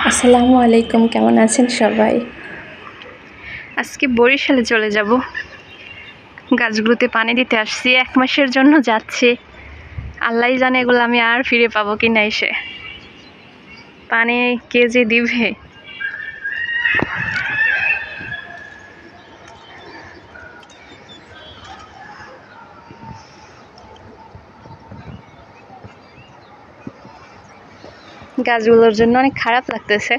আসসালামু আলাইকুম, কেমন আছেন সবাই? আজকে বরিশালে চলে যাব। গাছগুলোতে পানি দিতে আসছি, 1 মাসের জন্য যাচ্ছি। আল্লাহই জানে এগুলো আমি আর ফিরে পাবো কিনা। এসে পানি কে যে দিবে। গাছগুলোর জন্য অনেক খারাপ লাগতেছে।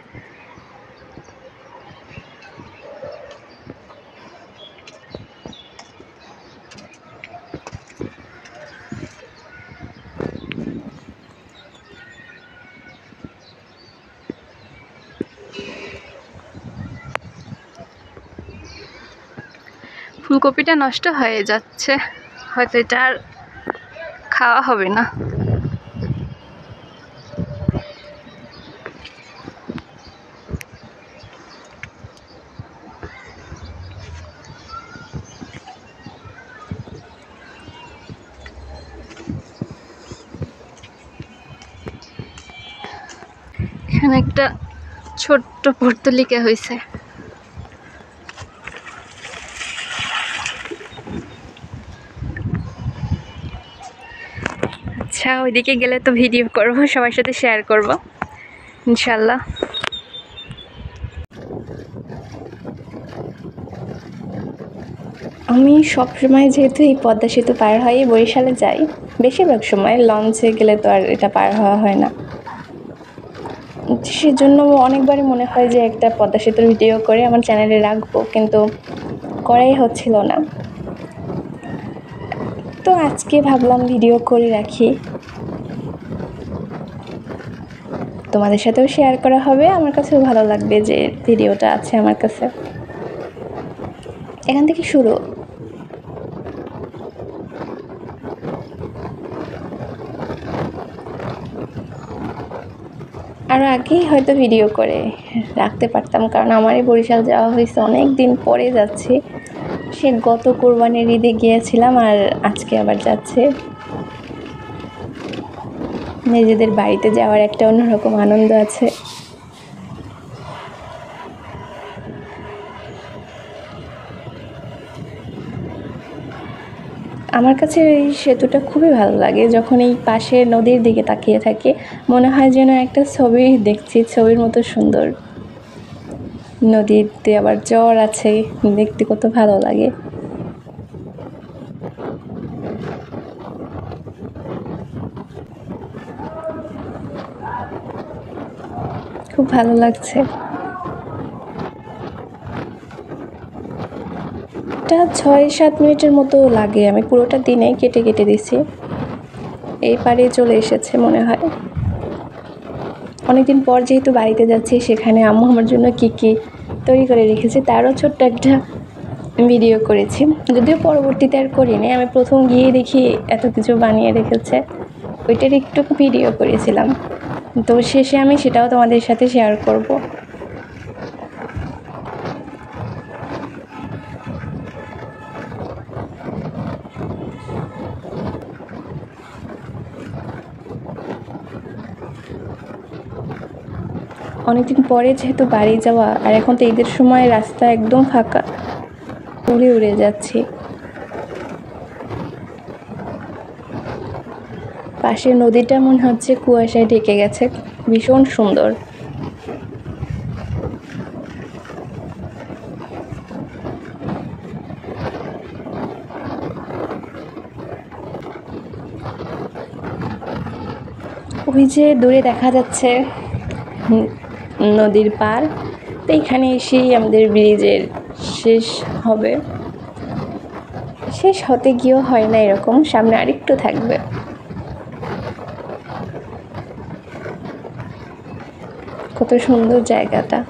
ফুলকপিটা নষ্ট হয়ে যাচ্ছে, হয়তো এটা আর খাওয়া হবে না। এখানে একটা ছোট্ট পর্তুলিকা হয়েছে। আচ্ছা, ওইদিকে গেলে তো ভিডিও করব, সবার সাথে শেয়ার করব ইনশাল্লাহ। আমি সবসময় যেহেতু এই পদ্মা সেতু পার হয়ে বরিশালে যাই, বেশিরভাগ সময় লঞ্চে গেলে তো আর এটা পার হওয়া হয় না। সেজন্য অনেকবারই মনে হয় যে একটা পদ্মা সেতুর ভিডিও করে আমার চ্যানেলে রাখবো, কিন্তু করাই হচ্ছিল না। তো আজকে ভাবলাম ভিডিও করে রাখি, তোমাদের সাথেও শেয়ার করা হবে। আমার কাছেও ভালো লাগবে যে ভিডিওটা আছে আমার কাছে। এখান থেকে শুরু। আরও আগেই হয়তো ভিডিও করে রাখতে পারতাম, কারণ আমারই বরিশাল যাওয়া হয়েছে অনেক দিন পরে যাচ্ছি। সে গত কোরবানির ঈদে গিয়েছিলাম, আর আজকে আবার যাচ্ছে। নিজেদের বাড়িতে যাওয়ার একটা অন্যরকম আনন্দ আছে। আমার কাছে এই সেতুটা খুবই ভালো লাগে। যখন এই পাশে নদীর দিকে তাকিয়ে থাকি, মনে হয় যেন একটা ছবি দেখছি, ছবির মতো সুন্দর। নদীতে আবার জ্বর আছে, দেখতে কত ভালো লাগে। খুব ভালো লাগছে। এটা 6-7 মিনিটের মতো লাগে। আমি পুরোটা দিনে কেটে কেটে দিছি। এই পারে চলে এসেছে মনে হয়। অনেকদিন পর যেহেতু বাড়িতে যাচ্ছি, সেখানে আম্মু আমার জন্য কী কী তৈরি করে রেখেছে তারও ছোট্ট একটা ভিডিও করেছি। যদিও পরবর্তীতে আর করিনি, আমি প্রথম গিয়ে দেখি এত কিছু বানিয়ে রেখেছে, ওইটার একটু ভিডিও করেছিলাম। তো শেষে আমি সেটাও তোমাদের সাথে শেয়ার করব। অনেকদিন পরে যেহেতু বাড়ি যাওয়া, আর এখন তো ঈদের সময় রাস্তা একদম ফাঁকা, উড়ে উড়ে যাচ্ছি। পাশের নদীটা মনে হচ্ছে কুয়াশায় ঢেকে গেছে, ভীষণ সুন্দর। ওই যে দূরে দেখা যাচ্ছে নদীর পার। তো এখানে এসেই আমাদের ব্রিজের শেষ হবে। শেষ হতে গিয়েও হয় না এরকম, সামনে আরেকটু থাকবে। কত সুন্দর জায়গাটা।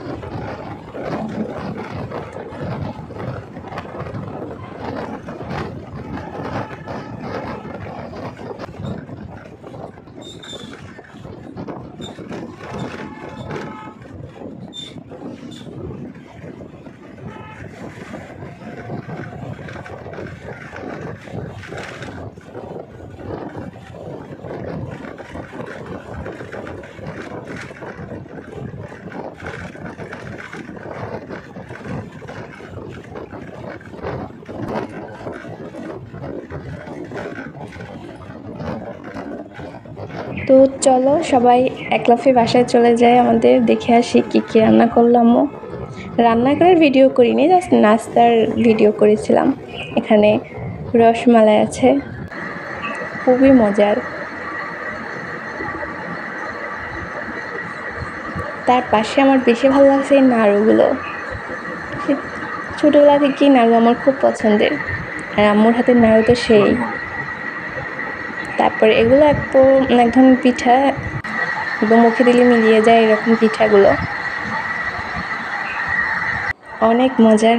তো চলো সবাই এক লাফে বাসায় চলে যায়, আমাদের দেখে আসি কী কী রান্না করলাম। রান্না করার ভিডিও করিনি, জাস্ট নাস্তার ভিডিও করেছিলাম। এখানে রসমালাই আছে, খুবই মজার। তার পাশে আমার বেশি ভালো লাগছে এই নাড়ুগুলো। ছোটোবেলা থেকেই নাড়ু আমার খুব পছন্দের, আর আম্মুর হাতের নাড়ু তো সেই। তারপরে এগুলো এক ধরনের পিঠা, একদম মুখে দিলে মিলিয়ে যায় এরকম পিঠাগুলো, অনেক মজার।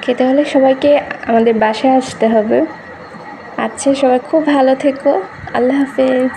খেতে হলে সবাইকে আমাদের বাসায় আসতে হবে। আচ্ছা, সবাই খুব ভালো থেকো, আল্লাহ হাফেজ।